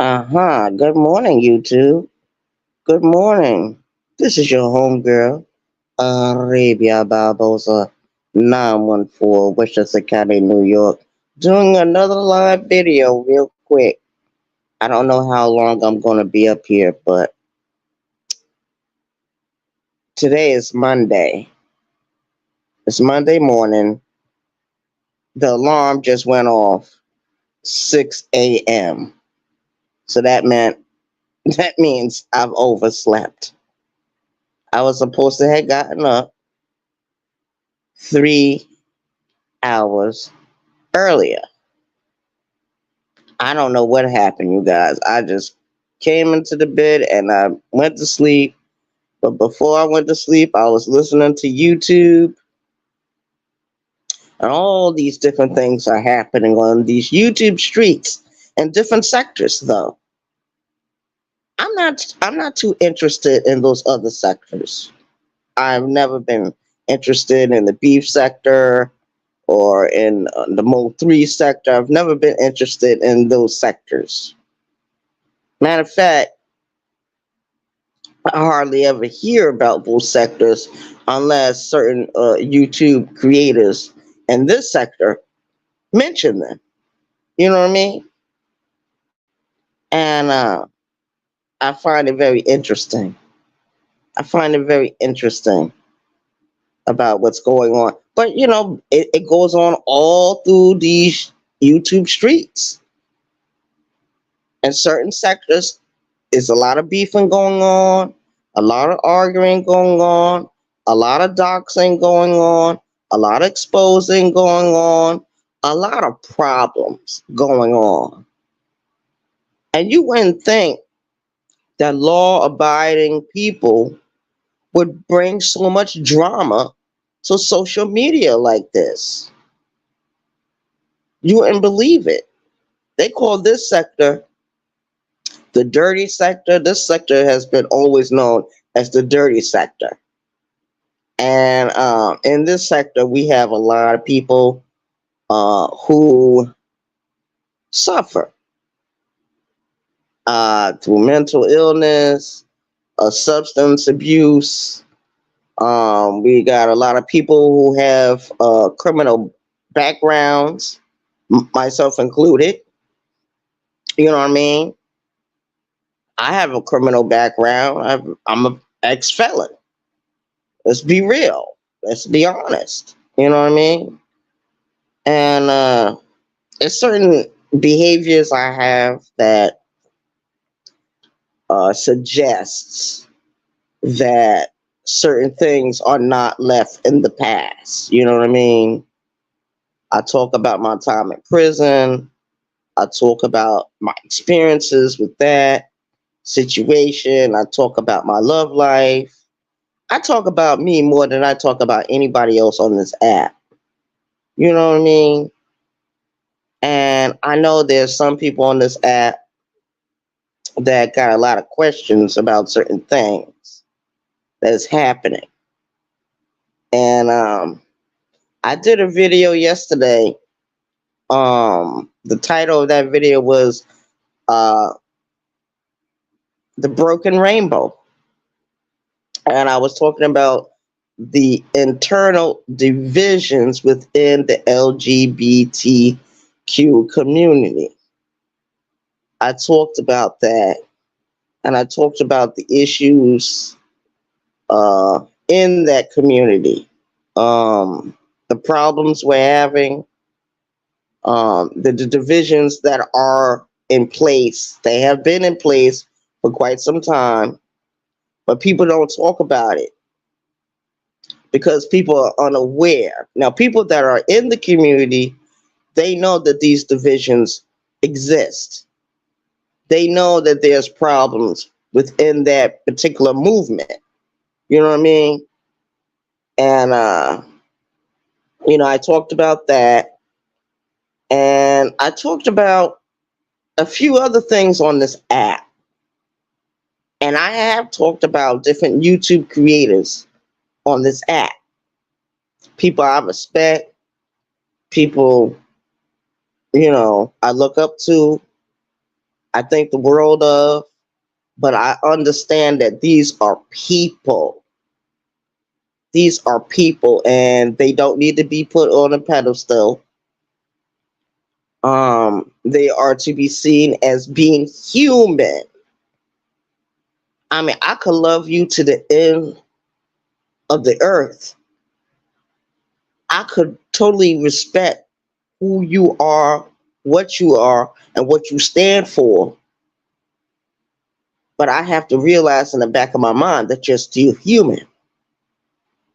Good morning, YouTube. Good morning. This is your homegirl, Arabia Barbosa, 914, Westchester County, New York, doing another live video real quick. I don't know how long I'm going to be up here, but today is Monday. It's Monday morning. The alarm just went off 6 a.m. So that means I've overslept. I was supposed to have gotten up 3 hours earlier. I don't know what happened, you guys. I just came into the bed and I went to sleep. But before I went to sleep, I was listening to YouTube, and all these different things are happening on these YouTube streets and different sectors. Though I'm not too interested in those other sectors. I've never been interested in the beef sector or in the Mode 3 sector. I've never been interested in those sectors. Matter of fact, I hardly ever hear about those sectors unless certain YouTube creators in this sector mention them. You know what I mean? And I find it very interesting. I find it very interesting about what's going on. But, it goes on all through these YouTube streets. In certain sectors, there's a lot of beefing going on, a lot of arguing going on, a lot of doxing going on, a lot of exposing going on, a lot of problems going on. And you wouldn't think that law abiding people would bring so much drama to social media like this. You wouldn't believe it. They call this sector the dirty sector. This sector has been always known as the dirty sector. And in this sector, we have a lot of people who suffer through mental illness, substance abuse. We got a lot of people who have criminal backgrounds, myself included. You know what I mean? I have a criminal background. I'm an ex felon. Let's be real. Let's be honest. You know what I mean? And there's certain behaviors I have that suggests that certain things are not left in the past. You know what I mean? I talk about my time in prison. I talk about my experiences with that situation. I talk about my love life. I talk about me more than I talk about anybody else on this app. You know what I mean? And I know there's some people on this app that got a lot of questions about certain things that is happening. And I did a video yesterday. The title of that video was uh, The Broken Rainbow. And I was talking about the internal divisions within the LGBTQ community. I talked about that, and I talked about the issues in that community, the problems we're having, the divisions that are in place. They have been in place for quite some time, but people don't talk about it because people are unaware. Now, people that are in the community, they know that these divisions exist. They know that there's problems within that particular movement. You know what I mean? And I talked about that, and I talked about a few other things on this app. And I have talked about different YouTube creators on this app. People I respect, people, I look up to. I think the world of, but I understand that these are people. These are people, and they don't need to be put on a pedestal. They are to be seen as being human. I mean, I could love you to the end of the earth. I could totally respect who you are, and what you stand for. But I have to realize in the back of my mind that you're still human.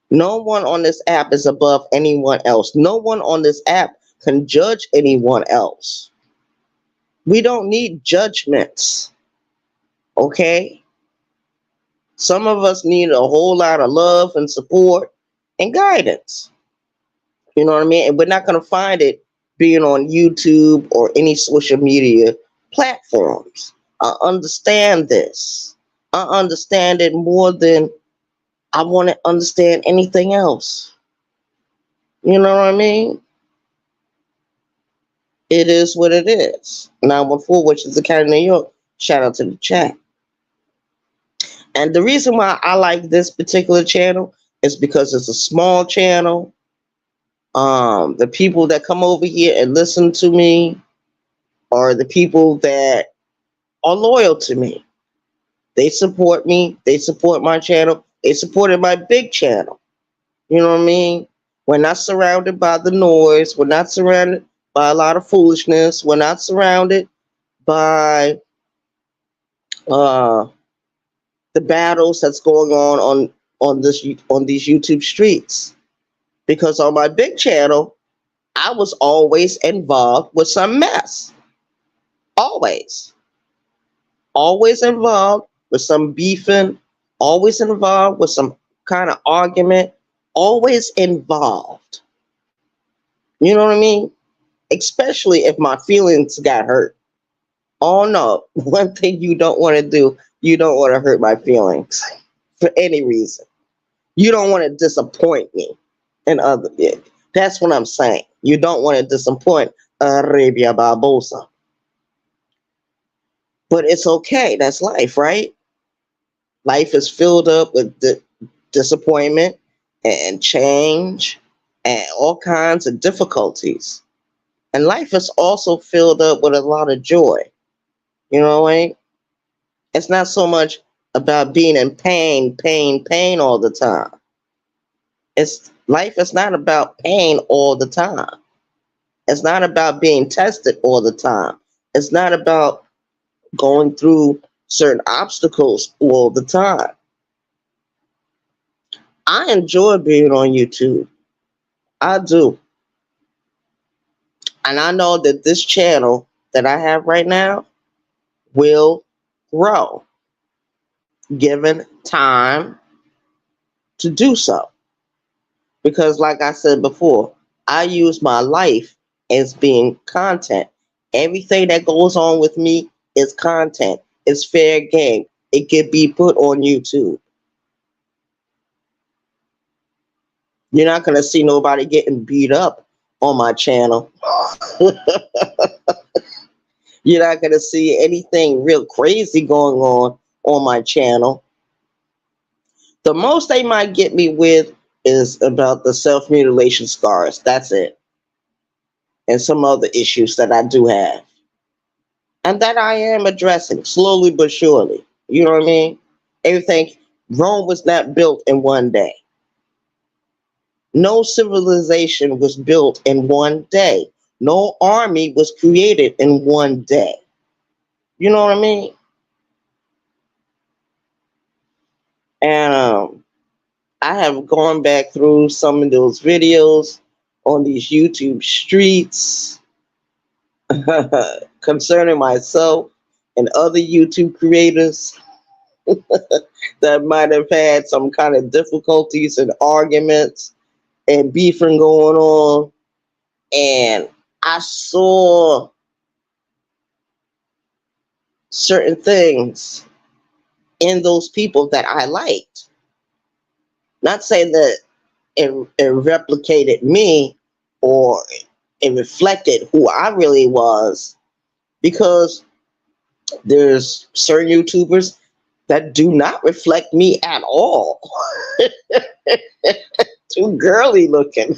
No one on this app is above anyone else. No one on this app can judge anyone else. We don't need judgments, okay? Some of us need a whole lot of love and support and guidance. You know what I mean? And we're not going to find it being on YouTube or any social media platforms. I understand this. I understand it more than I want to understand anything else. You know what I mean? It is what it is. 914, which is the county of New York. Shout out to the chat. And the reason why I like this particular channel is because it's a small channel. The people that come over here and listen to me are the people that are loyal to me. They support me. They support my channel. They supported my big channel. You know what I mean? We're not surrounded by the noise. We're not surrounded by a lot of foolishness. We're not surrounded by uh, the battles that's going on these YouTube streets. Because on my big channel, I was always involved with some mess. Always. Always involved with some beefing. Always involved with some kind of argument. Always involved. You know what I mean? Especially if my feelings got hurt. Oh no, one thing you don't want to do, you don't want to hurt my feelings for any reason. You don't want to disappoint me. And other, yeah, that's what I'm saying. You don't want to disappoint Arabia Barbosa. But it's okay. That's life, right? Life is filled up with disappointment and change and all kinds of difficulties. And life is also filled up with a lot of joy. You know what I mean? It's not so much about being in pain all the time. It's life is not about pain all the time. It's not about being tested all the time. It's not about going through certain obstacles all the time. I enjoy being on YouTube. I do. And I know that this channel that I have right now will grow given time to do so. Because, like I said before, I use my life as being content. Everything that goes on with me is content. It's fair game. It can be put on YouTube. You're not going to see nobody getting beat up on my channel. You're not going to see anything real crazy going on my channel. The most they might get me with is about the self-mutilation scars. That's it. And some other issues that I do have. And that I am addressing slowly but surely. You know what I mean? Everything, Rome was not built in one day. No civilization was built in one day. No army was created in one day. You know what I mean? And I have gone back through some of those videos on these YouTube streets concerning myself and other YouTube creators that might have had some kind of difficulties and arguments and beefing going on. And I saw certain things in those people that I liked. Not saying that it replicated me or it reflected who I really was, because There's certain YouTubers that do not reflect me at all. Too girly looking.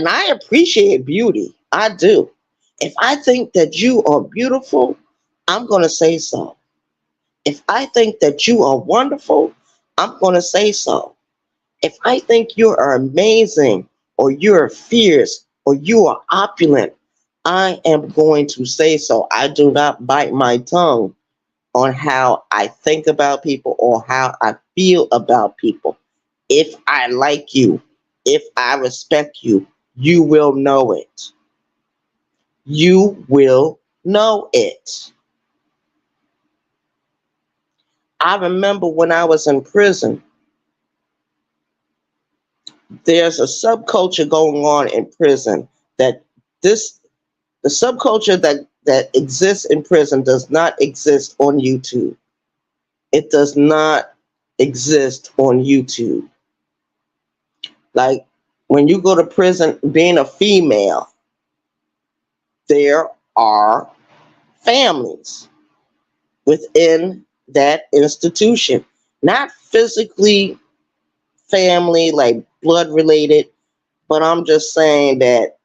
I appreciate beauty. I do. If I think that you are beautiful, I'm going to say so. If I think that you are wonderful, I'm going to say so. If I think you are amazing, or you're fierce, or you are opulent, I am going to say so. I do not bite my tongue on how I think about people or how I feel about people. If I like you, if I respect you, you will know it. You will know it. I remember when I was in prison, there's a subculture going on in prison that this the subculture that exists in prison does not exist on YouTube. It does not exist on YouTube. Like when you go to prison, being a female, there are families within that institution. Not physically family, like blood related, but I'm just saying that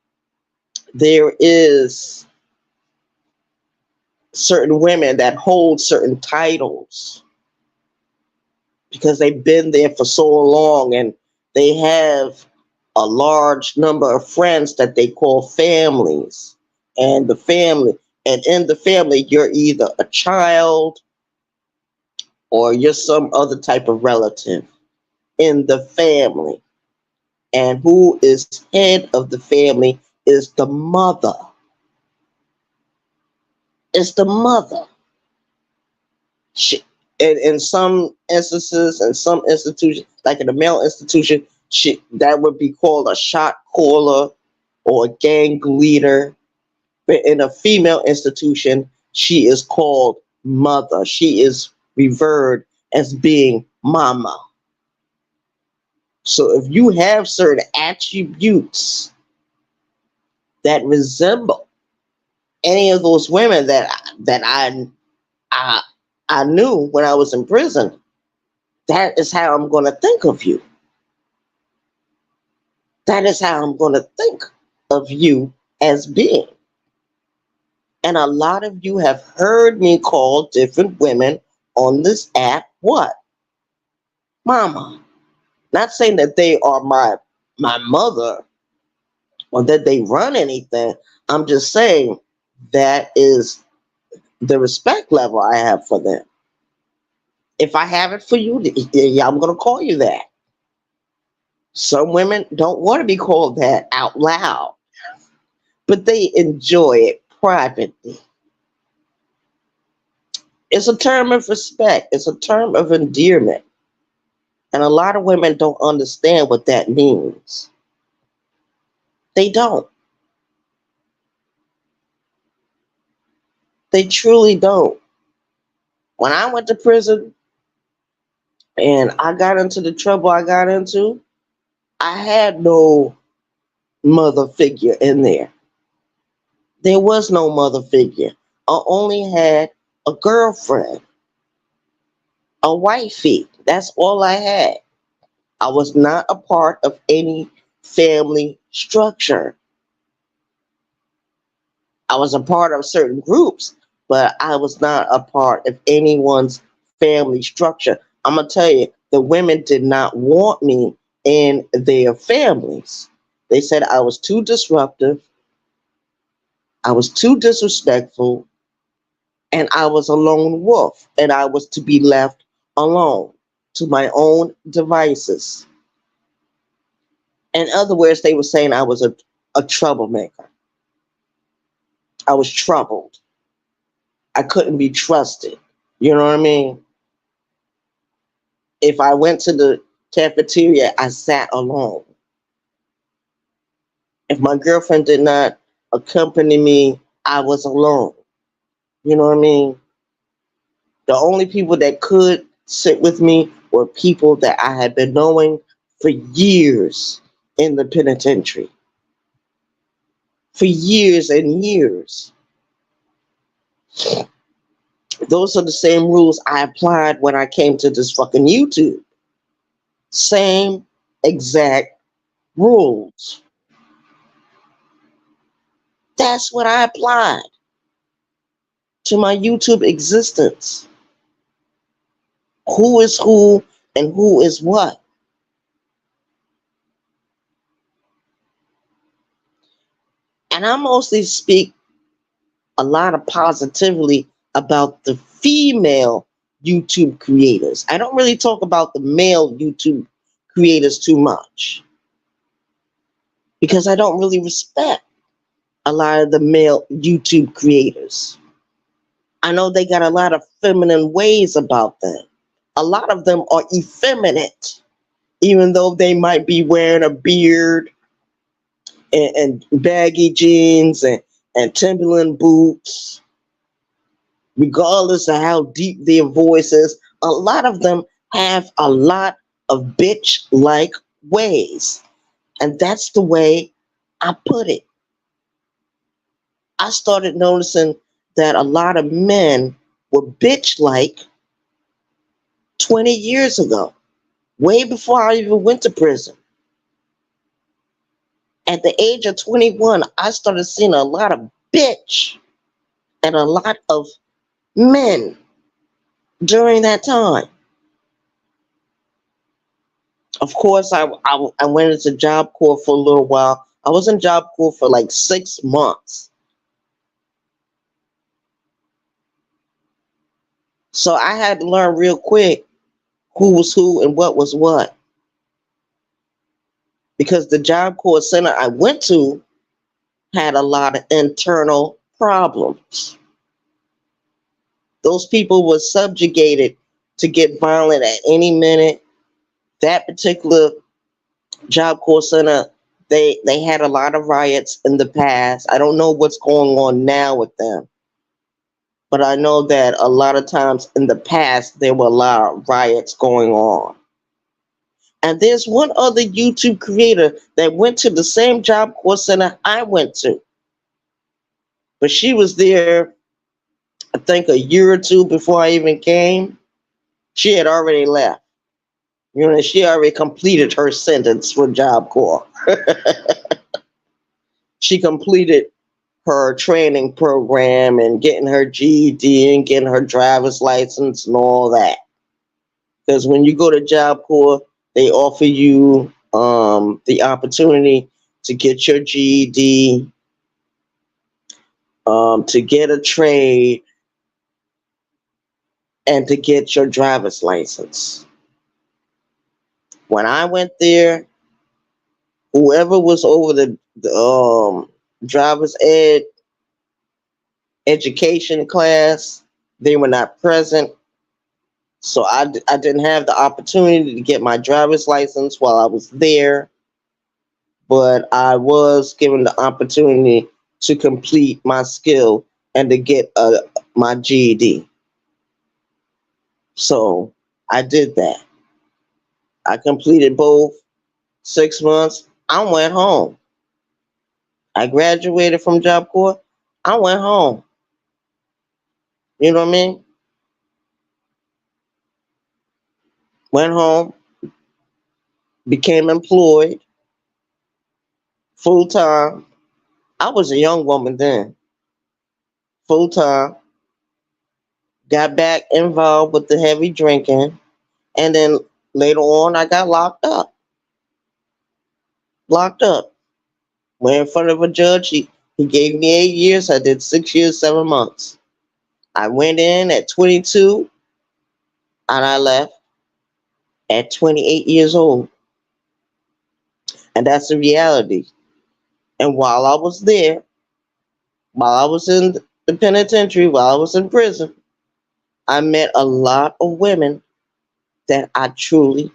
there is certain women that hold certain titles because they've been there for so long, and they have a large number of friends that they call families. And the family, and in the family, you're either a child or you're some other type of relative in the family. And who is head of the family is the mother. It's the mother. She, in some instances, in some institutions, like in a male institution, that would be called a shot caller or a gang leader. But in a female institution, she is called mother. She is revered as being mama. So if you have certain attributes that resemble any of those women I I knew when I was in prison, that is how I'm going to think of you. That is how I'm going to think of you as being. And a lot of you have heard me call different women on this app what? Mama. Not saying that they are my mother or that they run anything. I'm just saying that is the respect level I have for them. If I have it for you, yeah, I'm going to call you that. Some women don't want to be called that out loud, but they enjoy it privately. It's a term of respect, it's a term of endearment. And a lot of women don't understand what that means. They don't. They truly don't. When I went to prison and I got into the trouble I got into, I had no mother figure in there. There was no mother figure. I only had a girlfriend, a wifey. That's all I had. I was not a part of any family structure. I was a part of certain groups, but I was not a part of anyone's family structure. I'm going to tell you, the women did not want me in their families. They said I was too disruptive, I was too disrespectful, and I was a lone wolf, and I was to be left alone to my own devices. In other words, they were saying I was a troublemaker. I was troubled. I couldn't be trusted. You know what I mean? If I went to the cafeteria, I sat alone. If my girlfriend did not accompany me, I was alone. You know what I mean? The only people that could sit with me were people that I had been knowing for years in the penitentiary. For years and years. Those are the same rules I applied when I came to this fucking YouTube. Same exact rules. That's what I applied to my YouTube existence. Who is who and who is what. And I mostly speak a lot of positively about the female YouTube creators. I don't really talk about the male YouTube creators too much because I don't really respect a lot of the male YouTube creators. I know they got a lot of feminine ways about them. A lot of them are effeminate, even though they might be wearing a beard and baggy jeans and Timberland boots, regardless of how deep their voice is. A lot of them have a lot of bitch like ways. And that's the way I put it. I started noticing that a lot of men were bitch like 20 years ago, way before I even went to prison. At the age of 21, I started seeing a lot of bitch and a lot of men during that time. Of course, I went into Job Corps for a little while. I was in Job Corps for like 6 months. So I had to learn real quick who was who and what was what. Because the Job Corps center I went to had a lot of internal problems. Those people were subjugated to get violent at any minute. That particular Job Corps center, they had a lot of riots in the past. I don't know what's going on now with them, but I know that a lot of times in the past there were a lot of riots going on. And there's one other YouTube creator that went to the same Job Corps center I went to, but she was there, I think, a year or two before I even came. She had already left. You know, she already completed her sentence for Job Corps. She completed her training program and getting her GED and getting her driver's license and all that. Because when you go to Job Corps, they offer you the opportunity to get your GED, to get a trade, and to get your driver's license. When I went there, whoever was over the driver's education class, they were not present. So I didn't have the opportunity to get my driver's license while I was there, but I was given the opportunity to complete my skill and to get my GED. So I did that. I completed both 6 months. I went home. I graduated from Job Corps. I went home. You know what I mean? Went home, became employed full time. I was a young woman then, full time. Got back involved with the heavy drinking, and then later on, I got locked up. Locked up. Went in front of a judge. He gave me 8 years. I did 6 years, 7 months. I went in at 22, and I left at 28 years old. And that's the reality. And while I was there, while I was in the penitentiary, while I was in prison, I met a lot of women that I truly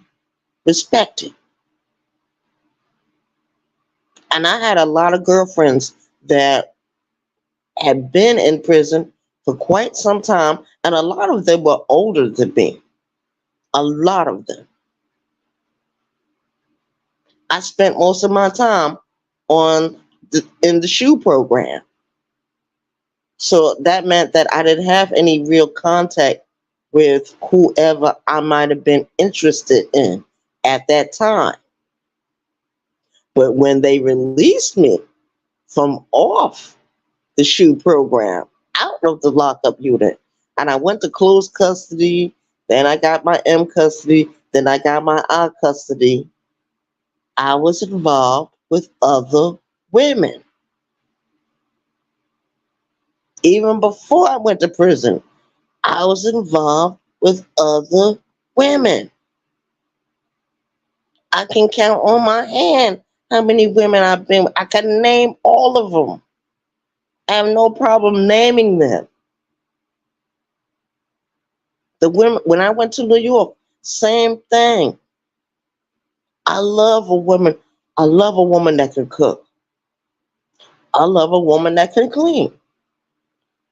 respected. And I had a lot of girlfriends that had been in prison for quite some time, and a lot of them were older than me. A lot of them. I spent most of my time in the shoe program. So that meant that I didn't have any real contact with whoever I might have been interested in at that time. But when they released me from off the SHU program, out of the lockup unit, and I went to closed custody, then I got my M custody, then I got my I custody, I was involved with other women. Even before I went to prison, I was involved with other women. I can count on my hand how many women I've been with. I can name all of them. I have no problem naming them. The women, when I went to New York, same thing. I love a woman. I love a woman that can cook. I love a woman that can clean.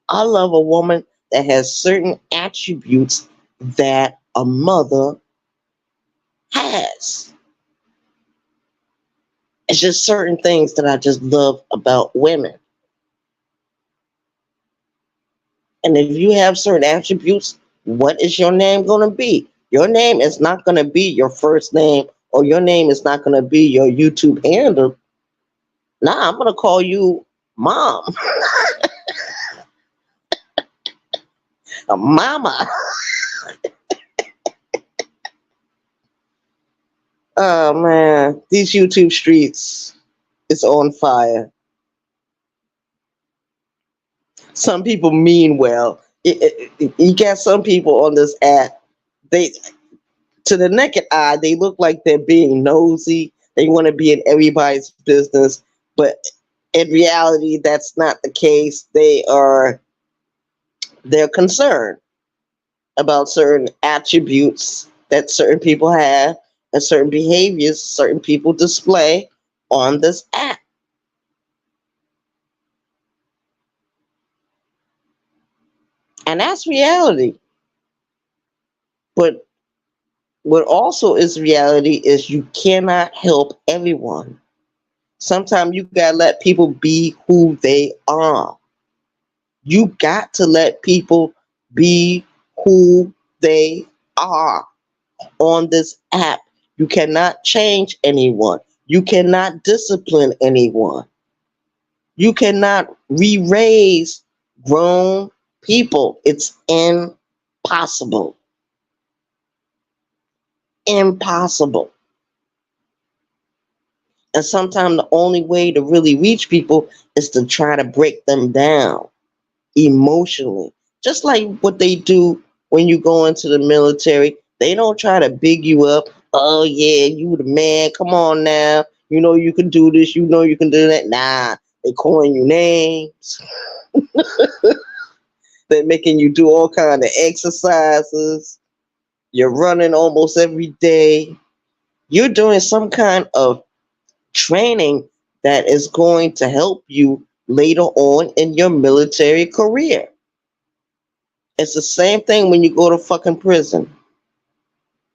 I love a woman that has certain attributes that a mother has. It's just certain things that I just love about women. And if you have certain attributes, what is your name going to be? Your name is not going to be your first name, or your name is not going to be your YouTube handle. Nah, I'm going to call you mom, mama. Oh man, these YouTube streets, it's on fire. Some people mean well. You got some people on this app. They, to the naked eye, they look like they're being nosy. They want to be in everybody's business, but in reality, that's not the case. They're concerned about certain attributes that certain people have and certain behaviors certain people display on this app. And that's reality. But what also is reality is you cannot help everyone. Sometimes you gotta let people be who they are. You got to let people be who they are on this app. You cannot change anyone. You cannot discipline anyone. You cannot re-raise grown people. It's impossible. Impossible. And sometimes the only way to really reach people is to try to break them down emotionally. Just like what they do when you go into the military. They don't try to big you up. Oh yeah, you the man. Come on now. You know you can do this. You know you can do that. Nah, they calling you names. They're making you do all kind of exercises. You're running almost every day. You're doing some kind of training that is going to help you later on in your military career. It's the same thing when you go to fucking prison.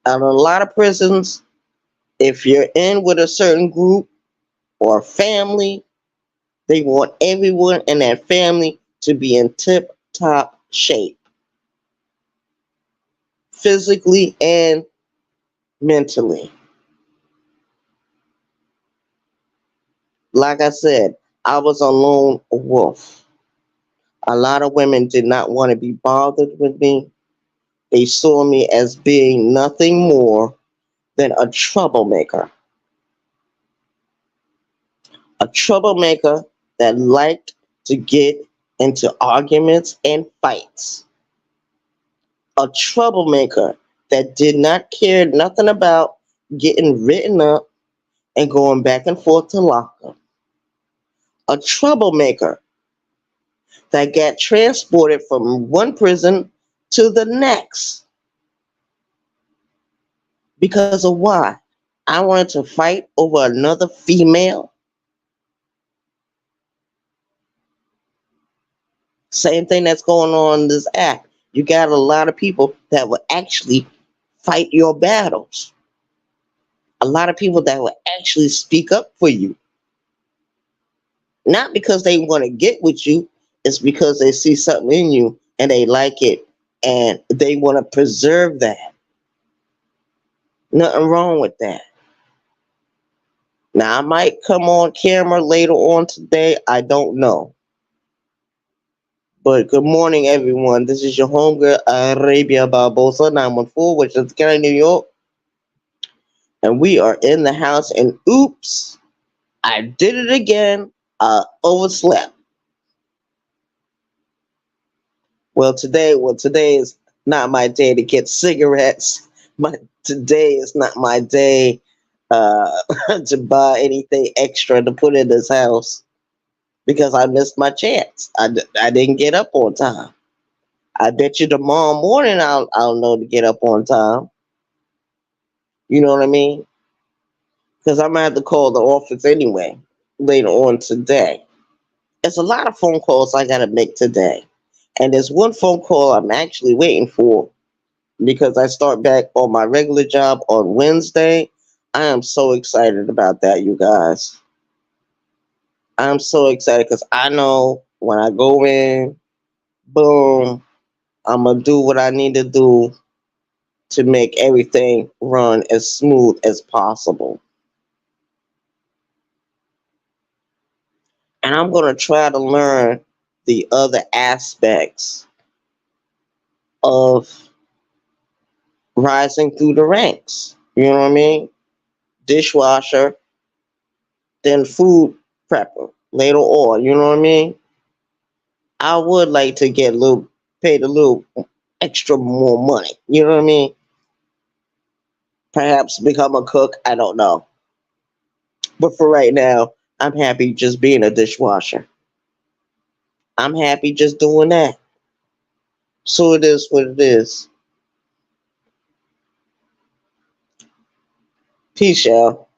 And a lot of prisons, if you're in with a certain group or family, they want everyone in that family to be in tip top shape, physically and mentally. Like I said, I was a lone wolf. A lot of women did not want to be bothered with me. They saw me as being nothing more than a troublemaker. A troublemaker that liked to get into arguments and fights. A troublemaker that did not care nothing about getting written up and going back and forth to lockup. A troublemaker that got transported from one prison to the next. Because of why? I wanted to fight over another female. Same thing that's going on in this act. You got a lot of people that will actually fight your battles. A lot of people that will actually speak up for you. Not because they want to get with you, It's because they see something in you and they like it and they want to preserve that. Nothing wrong with that. Now, I might come on camera later on today. I don't know. But good morning, everyone. This is your homegirl, Arabia Barbosa, 914, which is County, New York. And we are in the house. And oops, I did it again. Overslept. Today is not my day to get cigarettes. Today is not my day uh, to buy anything extra to put in this house because I missed my chance. I didn't get up on time. I bet you tomorrow morning I'll know to get up on time. You know what I mean? Because I'm gonna have to call the office anyway later on today. There's a lot of phone calls I gotta make today, and there's one phone call I'm actually waiting for because I start back on my regular job on Wednesday. I am so excited about that, you guys. I'm so excited because I know when I go in, boom, I'm gonna do what I need to do to make everything run as smooth as possible. And I'm gonna try to learn the other aspects of rising through the ranks. You know what I mean? Dishwasher, then food prepper later on. You know what I mean? I would like to get a little paid a little extra more money. You know what I mean? Perhaps become a cook. I don't know. But for right now, I'm happy just being a dishwasher. I'm happy just doing that. So it is what it is. Peace, y'all.